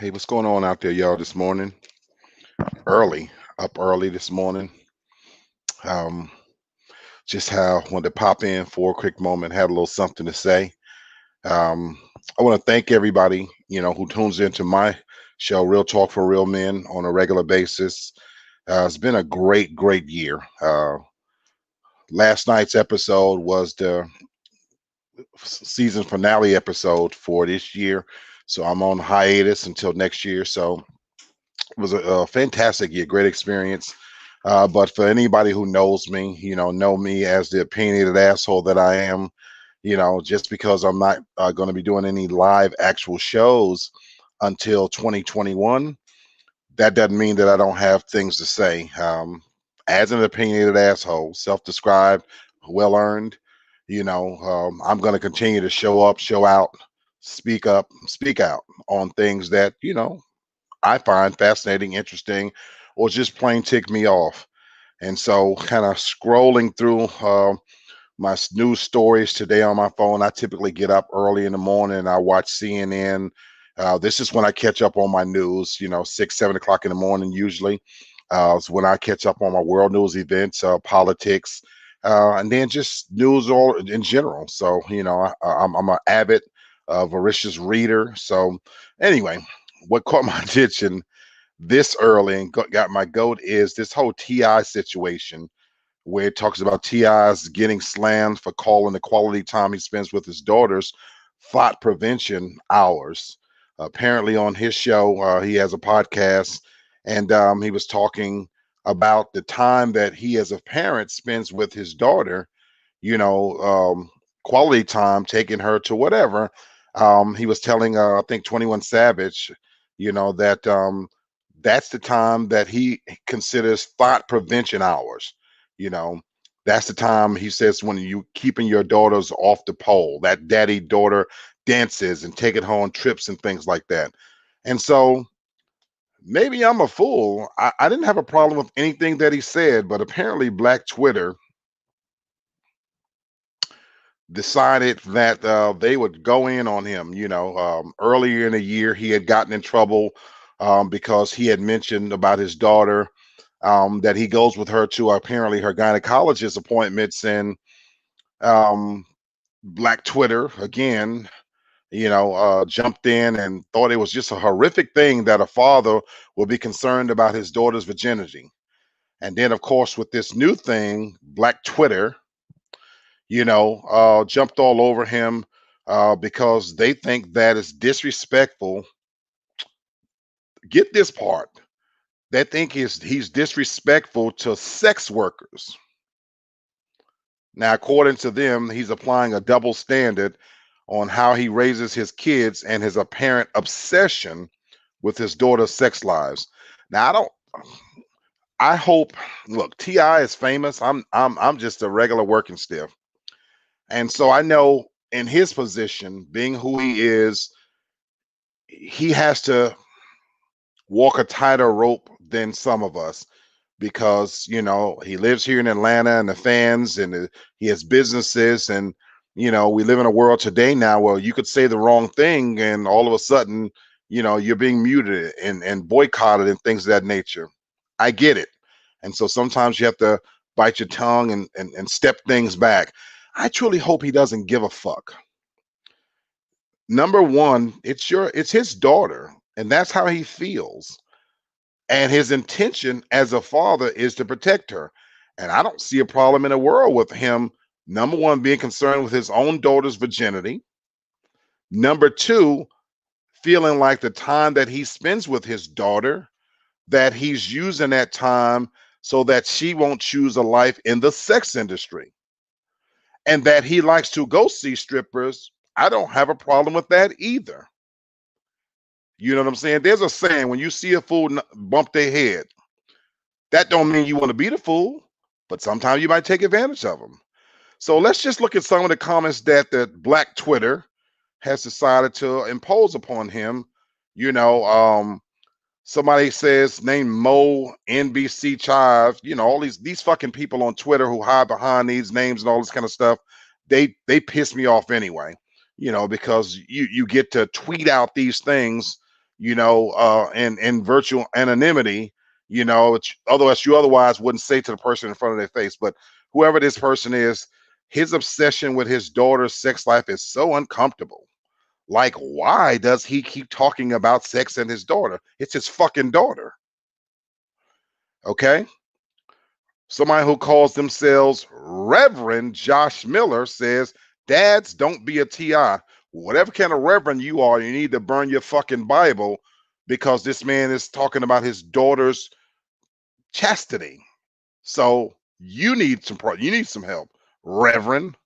Hey, what's going on out there, y'all, this morning? Early, up early this morning. Um, just how wanted to pop in for a quick moment, had a little something to say. Um, I want to thank everybody, who tunes into my show, Real Talk for Real Men, on a regular basis. It's been a great year. Last night's episode was the season finale episode for this year. So I'm on hiatus until next year. So it was a fantastic year, great experience. But for anybody who knows me, know me as the opinionated asshole that I am, just because I'm not going to be doing any live actual shows until 2021, that doesn't mean that I don't have things to say. As an opinionated asshole, self-described, well earned, I'm going to continue to show up, show out, speak out on things that, I find fascinating, interesting, or just plain tick me off. And so, kind of scrolling through my news stories today on my phone, I typically get up early in the morning and I watch CNN. This is when I catch up on my news, 6, 7 o'clock in the morning, usually. It's when I catch up on my world news events, politics, and then just news all in general. So, I'm an avid, voracious reader. So, anyway, what caught my attention this early and got my goat is this whole Ti situation where it talks about Ti's getting slammed for calling the quality time he spends with his daughters thought prevention hours. Apparently, on his show, he has a podcast, and he was talking about the time that he, as a parent, spends with his daughter. You know, quality time, taking her to whatever. He was telling, I think, 21 Savage, that that's the time that he considers thought prevention hours. You know, that's the time he says when you keeping your daughters off the pole, that daddy daughter dances and taking her on trips and things like that. And so maybe I'm a fool. I didn't have a problem with anything that he said, but apparently Black Twitter decided that they would go in on him. Earlier in the year, he had gotten in trouble because he had mentioned about his daughter, that he goes with her to apparently her gynecologist appointments, and um, Black Twitter again, jumped in and thought it was just a horrific thing that a father would be concerned about his daughter's virginity. And then, of course, with this new thing, Black Twitter, jumped all over him because they think that is disrespectful. Get this part. They think he's disrespectful to sex workers. Now, according to them, he's applying a double standard on how he raises his kids and his apparent obsession with his daughter's sex lives. Now, I hope. Look, Ti is famous. I'm just a regular working stiff, and so I know in his position, being who he is, he has to walk a tighter rope than some of us because he lives here in Atlanta and the fans and he has businesses, and we live in a world today now where you could say the wrong thing and all of a sudden you're being muted and boycotted and things of that nature. I get it, and so sometimes you have to bite your tongue and step things back. I truly hope he doesn't give a fuck. Number one, it's his daughter, and that's how he feels, and his intention as a father is to protect her. And I don't see a problem in the world with him, number one, being concerned with his own daughter's virginity. Number two, feeling like the time that he spends with his daughter, that he's using that time so that she won't choose a life in the sex industry. And that he likes to go see strippers. I don't have a problem with that either. You know what I'm saying? There's a saying, when you see a fool bump their head, that don't mean you want to be the fool, but sometimes you might take advantage of them. So let's just look at some of the comments that the Black Twitter has decided to impose upon him. You know, somebody says name Mo NBC Chive. All these fucking people on Twitter who hide behind these names and all this kind of stuff. They piss me off anyway. Because you get to tweet out these things. in virtual anonymity, otherwise you otherwise wouldn't say to the person in front of their face. But whoever this person is, his obsession with his daughter's sex life is so uncomfortable. Like, why does he keep talking about sex and his daughter? It's his fucking daughter. Okay. Somebody who calls themselves Reverend Josh Miller says, dads, don't be a TI. Whatever kind of reverend you are, you need to burn your fucking Bible, because this man is talking about his daughter's chastity. So you need some help, Reverend.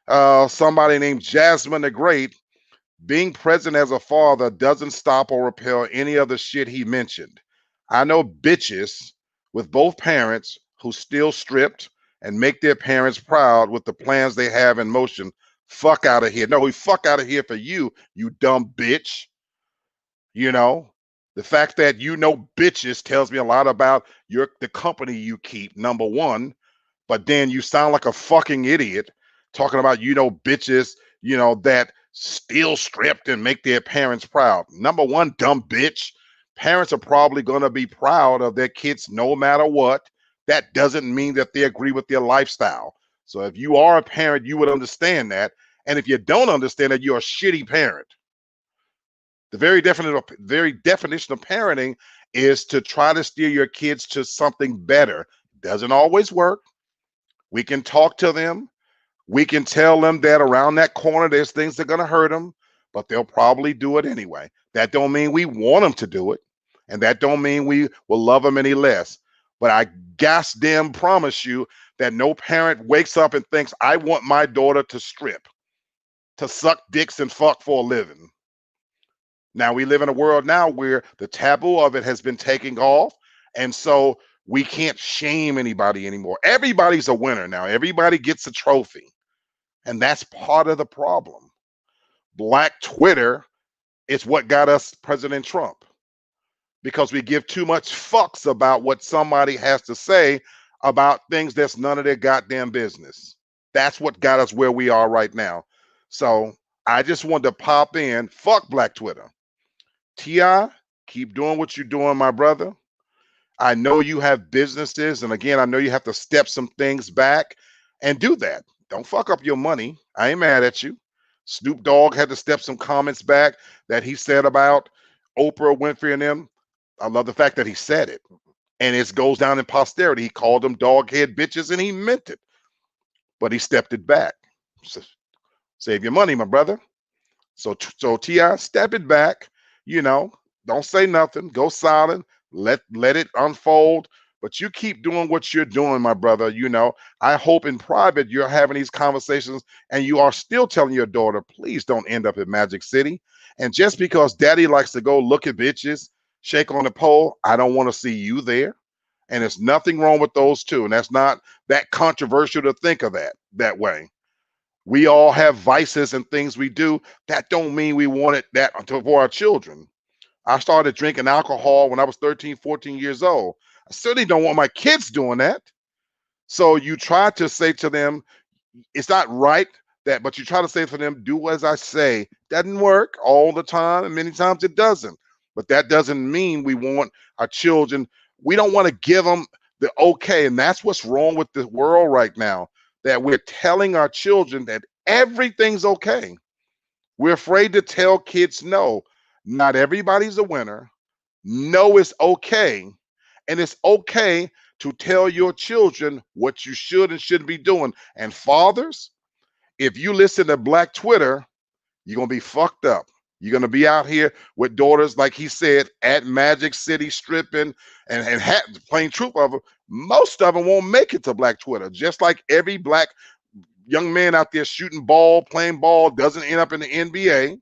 Somebody named Jasmine the Great. Being present as a father doesn't stop or repel any of the shit he mentioned. I know bitches with both parents who still stripped and make their parents proud with the plans they have in motion. Fuck out of here. No, we fuck out of here for you, you dumb bitch. You know, the fact that bitches tells me a lot about the company you keep, number one. But then you sound like a fucking idiot talking about, bitches, that still stripped and make their parents proud. Number one, dumb bitch. Parents are probably going to be proud of their kids no matter what. That doesn't mean that they agree with their lifestyle. So if you are a parent, you would understand that. And if you don't understand that, you're a shitty parent. The very definition of parenting is to try to steer your kids to something better. Doesn't always work. We can talk to them. We can tell them that around that corner there's things that are going to hurt them, but they'll probably do it anyway. That don't mean we want them to do it, and that don't mean we will love them any less. But I goddamn promise you that no parent wakes up and thinks, I want my daughter to strip, to suck dicks and fuck for a living. Now we live in a world now where the taboo of it has been taken off, and so we can't shame anybody anymore. Everybody's a winner now. Everybody gets a trophy. And that's part of the problem. Black Twitter is what got us President Trump, because we give too much fucks about what somebody has to say about things that's none of their goddamn business. That's what got us where we are right now. So I just wanted to pop in. Fuck Black Twitter. T.I., keep doing what you're doing, my brother. I know you have businesses, and again, I know you have to step some things back and do that. Don't fuck up your money. I ain't mad at you. Snoop Dogg had to step some comments back that he said about Oprah Winfrey and them. I love the fact that he said it, and it goes down in posterity. He called them dog head bitches, and he meant it, but he stepped it back. So, save your money, my brother. So T.I., step it back. Don't say nothing. Go silent. Let it unfold. But you keep doing what you're doing, my brother. I hope in private you're having these conversations and you are still telling your daughter, please don't end up in Magic City. And just because daddy likes to go look at bitches, shake on the pole, I don't want to see you there. And there's nothing wrong with those two. And that's not that controversial to think of that way. We all have vices and things we do. That don't mean we want that for our children. I started drinking alcohol when I was 13, 14 years old. I certainly don't want my kids doing that. So you try to say to them, it's not right but you try to say for them, do as I say. Doesn't work all the time, and many times it doesn't. But that doesn't mean we want our children, we don't want to give them the okay. And that's what's wrong with the world right now, that we're telling our children that everything's okay. We're afraid to tell kids no. Not everybody's a winner. No, it's okay. And it's okay to tell your children what you should and shouldn't be doing. And fathers, if you listen to Black Twitter, you're going to be fucked up. You're going to be out here with daughters, like he said, at Magic City stripping and playing truth of them. Most of them won't make it to Black Twitter. Just like every black young man out there shooting ball, playing ball, doesn't end up in the NBA.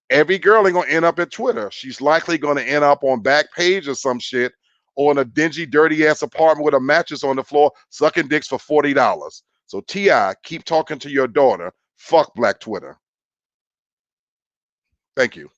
Every girl ain't gonna end up at Twitter. She's likely gonna end up on Backpage or some shit, or in a dingy, dirty ass apartment with a mattress on the floor, sucking dicks for $40. So T.I., keep talking to your daughter. Fuck Black Twitter. Thank you.